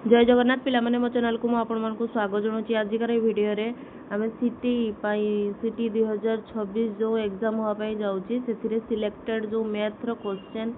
जय जगन्नाथ पिला माने मो चैनल को आपण को स्वागत जनाऊँ। आजिकार वीडियो रे आम सिटी 2026 जो एग्जाम होगापाई जाऊँगी से सिलेक्टेड जो मैथ रो क्वेश्चन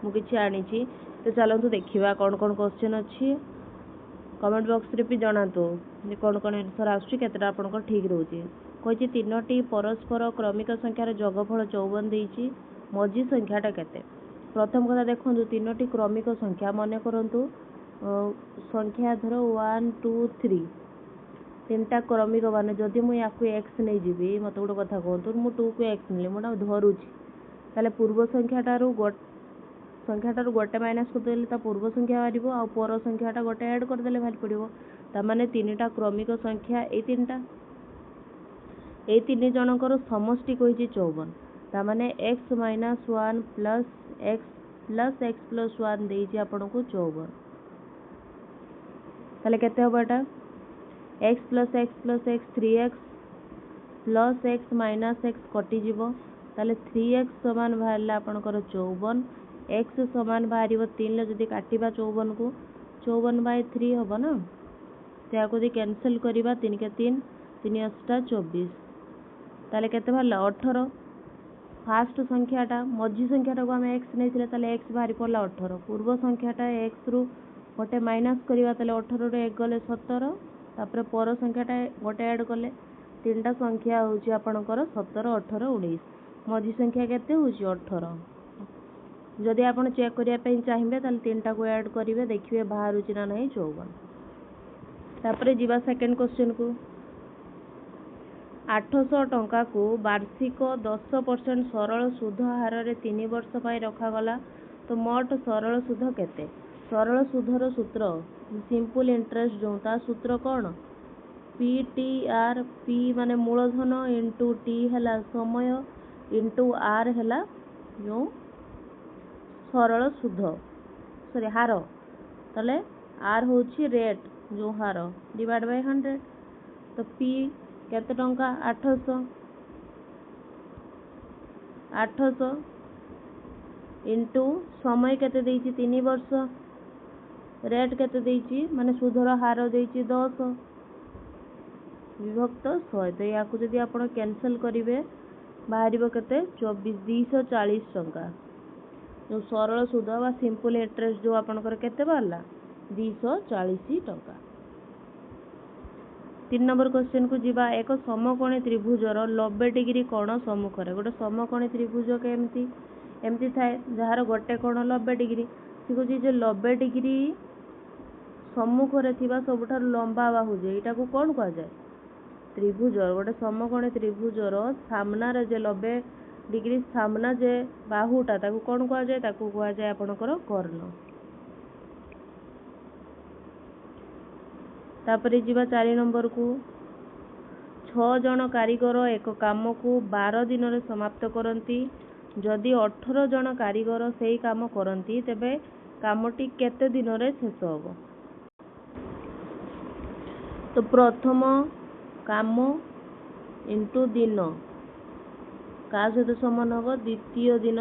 मुझे आनी तो चलतु देखा कौन कौन क्वेश्चन अच्छी कमेंट बॉक्स रे भी जनातु कौन कौन आंसर आसटा आप ठीक रोचे कही तीनो परस्पर क्रमिक संख्यार जोगफल 54 देती मझी संख्याटा केते। प्रथम कथा देखो तीनो क्रमिक संख्या मन करूँ संख्या धर 1 2 3 तीनटा क्रमिक मान जदि मुझे एक्स नहीं जीवी मत गोटे कथा कहतु मु 2 को एक्स नहीं मोटा धरुची ताले पूर्व संख्याटारू गोटे माइनस करदे पूर्व संख्या बाहर आ पर संख्याटा गोटे ऐड करदे बाहर पड़ो ताने तीनटा क्रमिक संख्या ये तीन जनकर समष्टि कही 54 ताने x minus 1 plus x plus 1 देती आपन को 54 ताले केते हम एटा x plus x 3x plus x minus x कटिज ताले 3x समान बाहर आपंकर 54 एक्स समान बाहर 3 जदि काटा 54 को 54/3 हम ना तो कैंसल करवा 3 के 3 3 8 24 ताले केते बाहर 18 फास्ट संख्याटा मझी संख्याटा को आम एक्स नहीं ताले एक्स बाहर पड़ा 18 पूर्व संख्याटा एक्स रु गोटे माइनस करवा 18 रू 1 गले 17 तापर पर संख्याटा गोटे ऐड कले तीनटा संख्या हूँ आपणकर 17 18 19 मझी संख्या केते हूँ 18 जदि आप चेक करने चाहिए ताल तीनटा को ऐड करेंगे देखिए बाहर ना नहीं 54 तापर जीवा सेकेंड क्वेश्चन को 800 टंका को वार्षिक 10% सरल सुध हार रे 3 वर्ष पाई रखागला तो मोट सरल सुध केते। सरल सुधर सूत्र सिंपल इंटरेस्ट जो सूत्र कौन PTR P माने मूलधन इंटू टी है समय इंटू आर है जो सरल सुध सॉरी हार ताले आर हूँ रेट जो हार डिवाइड बाय 100 तो P केते टंका 800 इंटू समय केते देइछि 3 वर्ष रेट केते देइछि माने सुधर हार देइछि 10 विभक्त 100 तो या जदि आप कैंसल करेंगे बाहर केते 240 टंका जो सरल सुध वा सिंपल इंटरेस्ट जो आपनकर केते बाहरला 240 टंका। 3 नंबर क्वेश्चन को जीवा एक समकोणी त्रिभुजर 90 डिग्री कोण सम्मुख गोटे समकोणी त्रिभुज केमती एमती थाए जार गोटे कोण 90 डिग्री सी कह 90 डिग्री सम्मुख सबुठ लंबा बाहु यहाँ को कौन कह जाए त्रिभुजर गोटे समकोणी त्रिभुजर सामना जे 90 डिग्री सामना जे बाहुटा ताकू कौन कह जाए कह जाए आपणकर कर्ण। तापर जीवा 4 नंबर को 6 जन कारीगर एक काम को 12 दिन में समाप्त करती जदि 18 जन कारीगर से काम करती तेबे कामटी केते दिन में शेष होबो। तो प्रथम काम इंटू दिन का सहित सामान हम द्वितीय दिन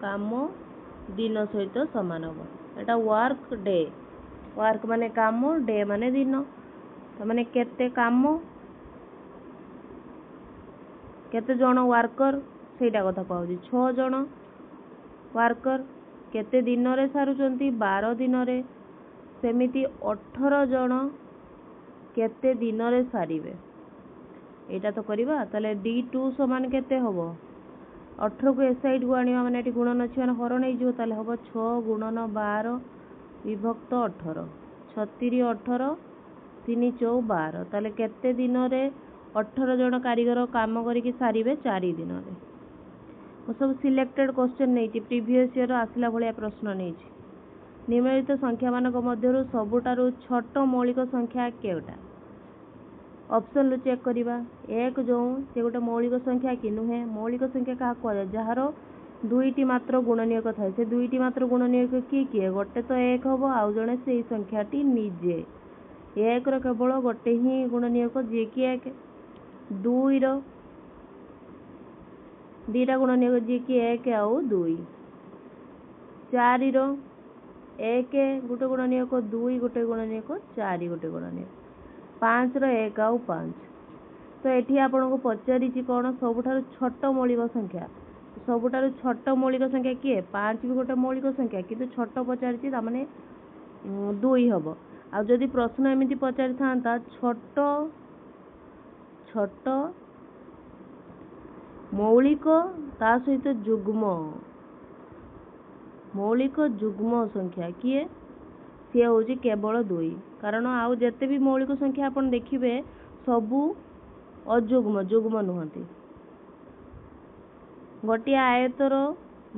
काम दिन सहित सामान हम एटा वर्क डे वर्क माने काम डे माने दिन तो माने केते काम केते जन वर्कर सेटा कथा कहूँ 6 जन वर्कर केते दिन रे सारुचंती 12 दिन रे सेमिति 18 जन केते दिन रे सारिबे एटा तो करबा ताले D2 समान केते होबो 18 को एस साइड को आनिबा माने एटी गुणन अछि माने हरण नै जो ताले होबो 6 गुणन 12 विभक्त 18 36 18 3 4 12 ताले केते दिन रे 18 जन कारीगर काम करिकि सारिबे 4 दिन रे। वो सब सिलेक्टेड क्वेश्चन नहीं प्रीवियस ईयर आसला भाया प्रश्न नहीं निम्नलिखित संख्या मानक मध्यरु सबुठारु छोट मौलिक संख्या केउटा ऑप्शन चेक करवा एक जो से गोटे मौलिक संख्या कि नुहे मौलिक संख्या क्या कह जार दुईटी मात्र गुणनीयक थाए से दुईटी मात्र गुणनीयक किए किए गोटे तो एक हम आउ जड़े से संख्याटी निजे एक केवल गोटे ही गुणनीयक जी कि एक दुई दीटा गुणनीयक जी कि एक आउ दुई चार 1 ଗୋଟେ ଗୁଣନୀୟକ 2 ଗୋଟେ ଗୁଣନୀୟକ 4 ଗୋଟେ ଗୁଣନୀୟକ 5 ର 1 ଆଉ 5। ତ ଏଠି ଆପଣଙ୍କୁ ପଚାରିଛି କ'ଣ ସବୁଠାରୁ ଛୋଟ ମୌଳିକ ସଂଖ୍ୟା। ସବୁଠାରୁ ଛୋଟ ମୌଳିକ ସଂଖ୍ୟା କିଏ? 5 ବି ଗୋଟେ ମୌଳିକ ସଂଖ୍ୟା କିନ୍ତୁ ଛୋଟ ପଚାରିଛି ତାମାନେ 2 ହେବ। ଆଉ ଯଦି ପ୍ରଶ୍ନ ଏମିତି ପଚାରିଥାନ୍ତା ଛୋଟ ମୌଳିକ ତା ସହିତ ଯୁଗ୍ମ ମୌଳିକ ଯୁଗ୍ମ ସଂଖ୍ୟା କିଏ? ସିଏ ହେଉଛି କେବଳ 2। କାରଣ ଆଉ ଯେତେ ବି ମୌଳିକ ସଂଖ୍ୟା ଆପଣ ଦେଖିବେ ସବୁ ଅଯୁଗ୍ମ, ଯୁଗ୍ମ ନୁହନ୍ତି। ଗୋଟିଏ ଆୟତର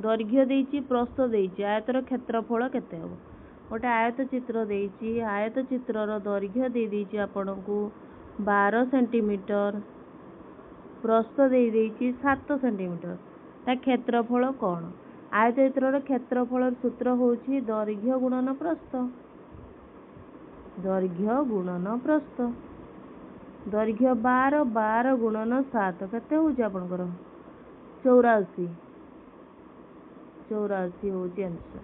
ଦୈର୍ଘ୍ୟ ଦେଇଛି, ପ୍ରସ୍ଥ ଦେଇଛି, ଆୟତର କ୍ଷେତ୍ରଫଳ କେତେ ହେବ? ଗୋଟେ ଆୟତ ଚିତ୍ର ଦେଇଛି, ଆୟତ ଚିତ୍ରର ଦୈର୍ଘ୍ୟ ଦେଇଛି ଆପଣଙ୍କୁ 12 ସେଣ୍ଟିମିଟର, ପ୍ରସ୍ଥ ଦେଇଛି 7 ସେଣ୍ଟିମିଟର। ତା କ୍ଷେତ୍ରଫଳ କ'ଣ? ଆୟତ ଚିତ୍ରର କ୍ଷେତ୍ରଫଳର ସୂତ୍ର ହେଉଛି ଦୈର୍ଘ୍ୟ ଗୁଣନ ପ୍ରସ୍ଥ। ଦୈର୍ଘ୍ୟ ଗୁଣନ ପ୍ରସ୍ଥ। ଦୈର୍ଘ୍ୟ 12, 12 ଗୁଣନ 7 କେତେ ହେଉଛି ଆପଣଙ୍କର? 84। 84 ହେଉଛି ଆନ୍ସର।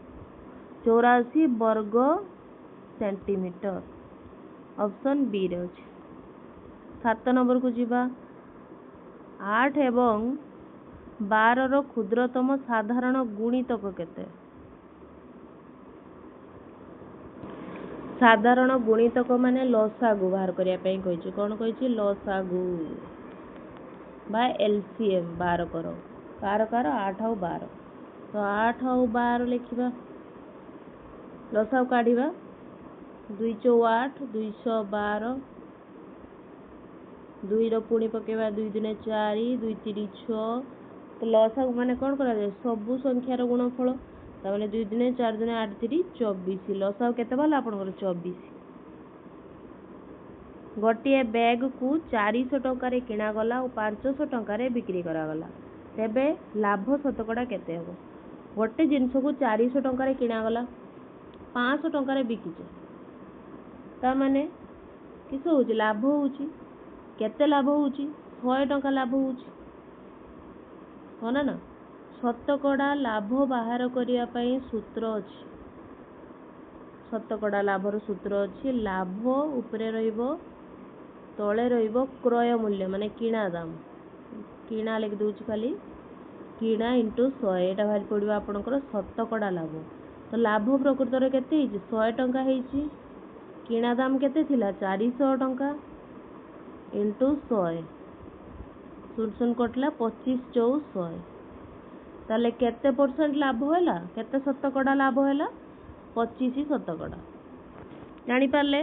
84 ବର୍ଗ ସେଣ୍ଟିମିଟର। ଅପସନ୍ ବି ରେ ଅଛି। 7 ନମ୍ବରକୁ ଯିବା। 8 ଏବଂ 12ର କ୍ଷୁଦ୍ରତମ ସାଧାରଣ ଗୁଣିତକ କେତେ? ସାଧାରଣ ଗୁଣିତକ ମାନେ ଲସାଗୁ ବାହାର କରିବା ପାଇଁ କହିଛି। କ'ଣ କହିଛି? ଲସାଗୁ ବା ଏଲସିଏମ୍ ବାହାର କର। କାହାର 8 ଆଉ 12। ତ 8 ଆଉ 12 ଲେଖିବା, ଲସାଗୁ କାଢ଼ିବା। 2 ଚଉ 8, 212, 2ର ପୁଣି ପକେଇବା 2 ଦୁନେ 4, 2 3 6। ତ ଲସାଗୁ ମାନେ କ'ଣ କରାଯାଏ? ସବୁ ସଂଖ୍ୟାର ଗୁଣଫଳ। ତାମାନେ 2 ଦୁନେ 4 ଦୁନେ 8 3 24। ଲସାଗୁ କେତେ ବାହାରିଲା ଆପଣଙ୍କର? 24। ଗୋଟିଏ ବ୍ୟାଗକୁ 400 ଟଙ୍କାରେ କିଣାଗଲା ଓ 500 ଟଙ୍କାରେ ବିକ୍ରି କରାଗଲା, ତେବେ ଲାଭ ଶତକଡ଼ା କେତେ ହେବ? ଗୋଟେ ଜିନିଷକୁ 400 ଟଙ୍କାରେ କିଣାଗଲା, 500 ଟଙ୍କାରେ ବିକିଛେ, ତାମାନେ କିସ ହେଉଛି? ଲାଭ ହେଉଛି। କେତେ ଲାଭ ହେଉଛି? 100 ଟଙ୍କା ଲାଭ ହେଉଛି। ହଁ ନା? ଶତକଡ଼ା ଲାଭ ବାହାର କରିବା ପାଇଁ ସୂତ୍ର ଅଛି। ଶତକଡ଼ା ଲାଭର ସୂତ୍ର ଅଛି। ଲାଭ ଉପରେ ରହିବ, ତଳେ ରହିବ କ୍ରୟ ମୂଲ୍ୟ ମାନେ କିଣା ଦାମ। କିଣା ଲେଖି ଦେଉଛି ଖାଲି, କିଣା ଇଣ୍ଟୁ 100। ଏଇଟା ବାହାରି ପଡ଼ିବ ଆପଣଙ୍କର ଶତକଡ଼ା ଲାଭ। ତ ଲାଭ ପ୍ରକୃତରେ କେତେ ହେଇଛି? 100 ଟଙ୍କା ହେଇଛି। କିଣା ଦାମ କେତେ ଥିଲା? 400 ଟଙ୍କା ଇଣ୍ଟୁ 100। 0 କଟିଲା, 25 ଚଉ 100। ତାହେଲେ କେତେ ପରସେଣ୍ଟ ଲାଭ ହେଲା? କେତେ ଶତକଡ଼ା ଲାଭ ହେଲା? 25 ଶତକଡ଼ା। ଜାଣିପାରିଲେ?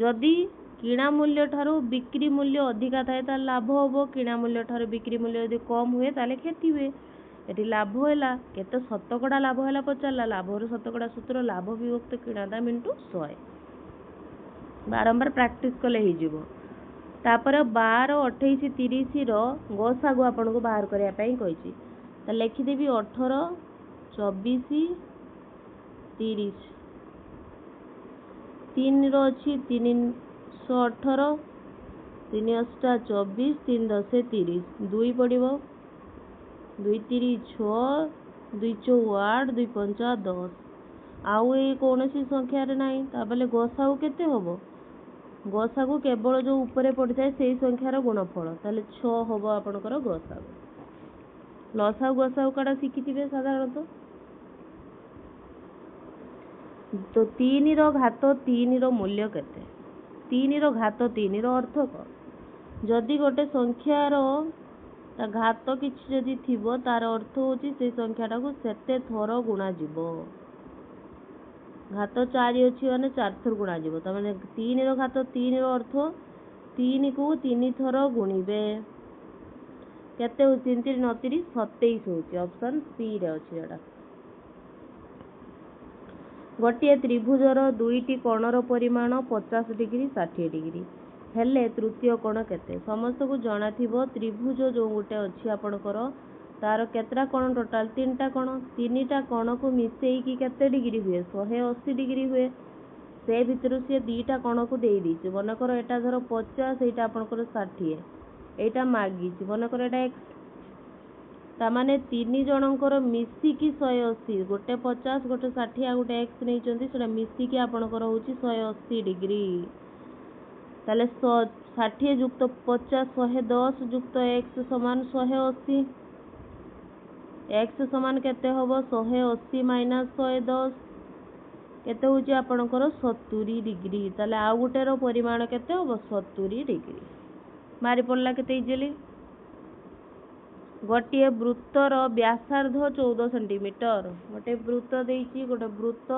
ଯଦି କିଣା ମୂଲ୍ୟ ଠାରୁ ବିକ୍ରି ମୂଲ୍ୟ ଅଧିକା ଥାଏ ତାହେଲେ ଲାଭ ହେବ। କିଣା ମୂଲ୍ୟ ଠାରୁ ବିକ୍ରି ମୂଲ୍ୟ ଯଦି କମ୍ ହୁଏ ତାହେଲେ କ୍ଷତି ହୁଏ। ଏଠି ଲାଭ ହେଲା, କେତେ ଶତକଡ଼ା ଲାଭ ହେଲା ପଚାରିଲା। ଲାଭର ଶତକଡ଼ା ସୂତ୍ର ଲାଭ ବିଭକ୍ତ କିଣା ଦାମ ଇଣ୍ଟୁ 100। ବାରମ୍ବାର ପ୍ରାକ୍ଟିସ୍ କଲେ ହେଇଯିବ। ତାପରେ 12, 28, 30ର ଗସାଗୁ ଆପଣଙ୍କୁ ବାହାର କରିବା ପାଇଁ କହିଛି। ତ ଲେଖିଦେବି 18, 24, 30। 3ର ଅଛି 318, 3 ଅଷ୍ଟା 24, 3 10 30। 2 ପଡ଼ିବ, 2 3 6, 2 ଚଉ 8, 2 5 10। ଆଉ ଏଇ କୌଣସି ସଂଖ୍ୟାରେ ନାହିଁ। ତାପରେ ଗସାଗୁ କେତେ ହେବ? ଗସାଗୁ କେବଳ ଯେଉଁ ଉପରେ ପଡ଼ିଥାଏ ସେଇ ସଂଖ୍ୟାର ଗୁଣଫଳ। ତାହେଲେ 6 ହେବ ଆପଣଙ୍କର ଗସାଗୁ। ଲସାଗୁ ଗସାଗୁ କାଟା ଶିଖିଥିବେ ସାଧାରଣତଃ। ତ 3ର ଘାତ 3ର ମୂଲ୍ୟ କେତେ? 3ର ଘାତ 3ର ଅର୍ଥ କ'ଣ? ଯଦି ଗୋଟେ ସଂଖ୍ୟାର ତା ଘାତ କିଛି ଯଦି ଥିବ ତାର ଅର୍ଥ ହେଉଛି ସେଇ ସଂଖ୍ୟାଟାକୁ ସେତେ ଥର ଗୁଣାଯିବ। ଘାତ 4 ଅଛି ମାନେ 4 ଥର ଗୁଣାଯିବ। ତାମାନେ 3ର ଘାତ 3ର ଅର୍ଥ 3କୁ 3 ଥର ଗୁଣିବେ। କେତେ ହେଉଛି? 3 3 9 30 27 ହେଉଛି। ଅପସନ୍ ସି ରେ ଅଛି ଏଇଟା। ଗୋଟିଏ ତ୍ରିଭୁଜର ଦୁଇଟି କୋଣର ପରିମାଣ 50 ଡିଗ୍ରୀ 60 ଡିଗ୍ରୀ ହେଲେ ତୃତୀୟ କୋଣ କେତେ? ସମସ୍ତଙ୍କୁ ଜଣାଥିବ ତ୍ରିଭୁଜ ଯେଉଁ ଗୋଟେ ଅଛି ଆପଣଙ୍କର ତାର କେତେଟା କୋଣ? ଟୋଟାଲ 3ଟା କୋଣ। 3ଟା କୋଣକୁ ମିଶେଇକି କେତେ ଡିଗ୍ରୀ ହୁଏ? 180 ଡିଗ୍ରୀ ହୁଏ। ସେ ଭିତରୁ ସିଏ 2ଟା କୋଣକୁ ଦେଇଛି। ମନେକର ଏଇଟା ଧର 50, ଏଇଟା ଆପଣଙ୍କର 60। ଏଇଟା ମାଗିଛି, ମନେକର ଏଇଟା x। तामाने 3 जनकर मिसिकी 180 गोटे 50 गोटे 60 आ गोटे एक्स नहीं सेटा मिसिकी आपणकर होची 180 डिग्री ताले 60 जुक्त 50 110 जुक्त एक्स समान 180 एक्स समान केते हबो 180 माइनस 110 केते होची आपणकर 70 डिग्री ताले आ गोटे रो परिमाण केते हबो 70 डिग्री मारी पड़ला केते इजिली गोटे वृत्तर व्यासार्ध 14 सेंटीमीटर गोटे वृत्त देइची गोटे वृत्त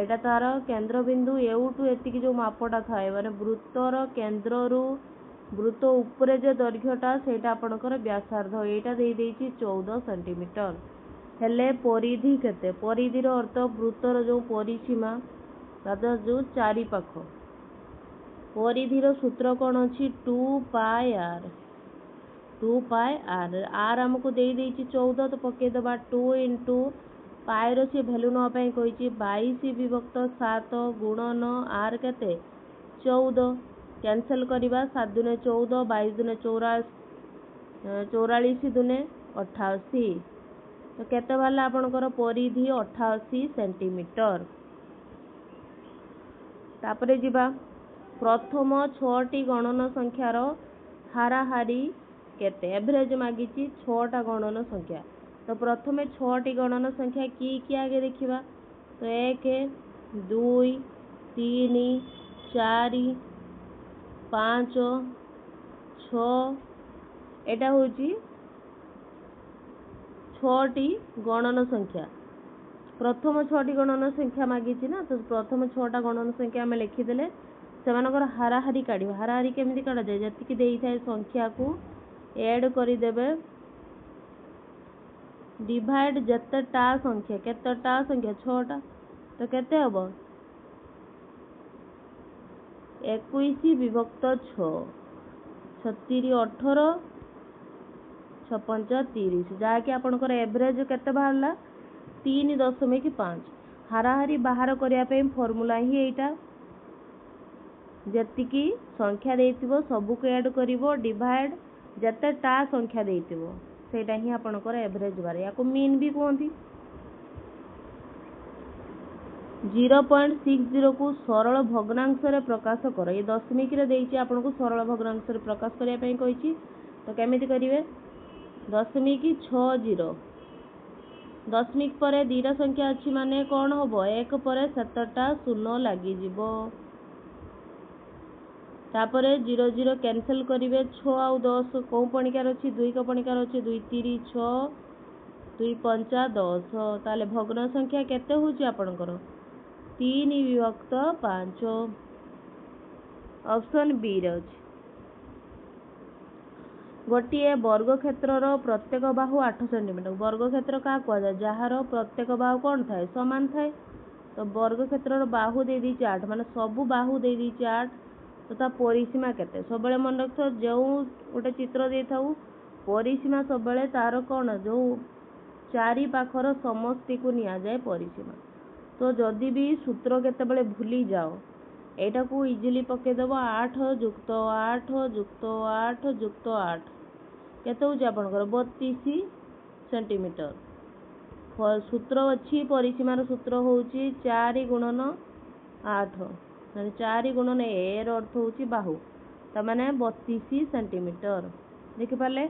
एटा तार केंद्र बिंदु एउटू एतिकी जो मापटा थाए माने वृत्तर केंद्र रु वृत्त उपरे जे दैर्घ्यटा सेटा आपणकर व्यासार्ध एटा देई देइची 14 सेंटीमीटर हेले परिधि केते परिधि रो अर्थ वृत्तर जो परिसीमा दादा जो चारि पाख परिधि रो सूत्र कोन अछि 2 पाई आर 2 पाई आर हमको देई देइची 14 तो पके दबा 2 इंटू पाई रो से वैल्यू न पाई कहिची 22 विभक्त 7 गुणन आर केते 14 कैंसिल करिबा 7 दुने 14 22 दुने 44 दुने 88 तो केते वाला आपनकर परिधि 88 सेंटीमीटर तापरे जिबा प्रथम 6 टी गणन संख्यार हाराहारी केते एवरेज मागिची 6 टा गणन संख्या तो प्रथमे 6 टी गणन संख्या की आगे देखिबा तो 1 2 3 4 5 6 एटा होची 6 टी गणन संख्या प्रथम 6 टी गणन संख्या मागिची ना तो प्रथम 6 टा गणन संख्या हमें लिखि देले सेमानकर हाराहारी काढिबा हाराहारी केमिति काढा जाय जति देई थाए संख्या को ऐड करि देबे डिवाइड जत्ता संख्या केतटा संख्या 6 टा तो केते हबो 21 विभक्त 6 36 18 56 30 जहा कि आपनकर एवरेज केते बाहरला 3.5 हाराहारी बाहर करिया पे फार्मूला ही एटा जति की संख्या देइतिबो सब को ऐड करिवो डिवाइड जत्ता संख्या देइतिबो सेटा ही आपनकर एवरेज बार या को मीन भी कहंती 0.60 को सरल भग्नांश रे प्रकाश कर ये दशमिक रे देइची आपन को सरल भग्नांश रे प्रकाश करिया पे कहिची तो केमिति करिवे दशमिक 60 दशमिक परे दीटा संख्या अछि माने कोन होबो एक परे 7टा शून्य लागि जिवो तापरे 0 0 कैंसिल करिवे 6 आउ 10 को पणिकार अछि 2 को पणिकार अछि 2 3 6 2 5 10 ताले भग्न संख्या केते होची आपनकर 3 विभक्त 5 ऑप्शन बी रे अछि गोटिए वर्ग क्षेत्रर प्रत्येक बाहु 8 सेंटीमीटर वर्ग क्षेत्र का कहवा जाय जहार प्रत्येक बाहु कोन थाए समान थाए तो वर्ग क्षेत्रर बाहु दे दी 8 माने सब बाहु दे दी 8 तो ता परिसीमा केते सबले मन रखो जो गोटे चित्र दे थाउ परिसीमा सबले तार कोन जो चारि पाखर समष्टि को निया जाय परिसीमा तो जदि भी सूत्र केते बेले भूली जाओ एटा को इजीली पके देबो 8 जुक्त 8 जुक्त 8 जुक्त 8 केते हो आपनकर 32 सेंटीमीटर सूत्र अछि परिसीमा रो सूत्र होउची 4 गुणन 8 माने 4 गुणन ए रो अर्थ होउची बाहु त माने 32 सेंटीमीटर देखि पाले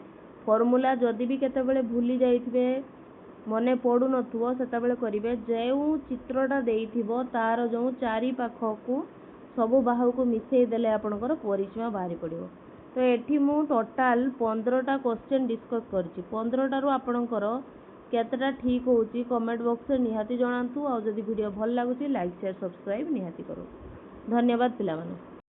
फार्मूला जदि भी केते बेले भूली जाइथिबे मने पडु नथुबो सेता बेले करिवे जेउ चित्रटा देइथिबो तार जो चारि पाख को सब बाहु को मिसेई देले आपनकर परिसीमा बाहरी पड़िबो तो एठी मु टोटल 15टा क्वेश्चन डिस्कस करछि 15टा रु आपनकर केतेटा ठीक होउची कमेंट बॉक्स रे निहाती जणांतु आ जदि वीडियो भल लागुची लाइक शेयर सब्सक्राइब निहाती करो धन्यवाद पिला माने।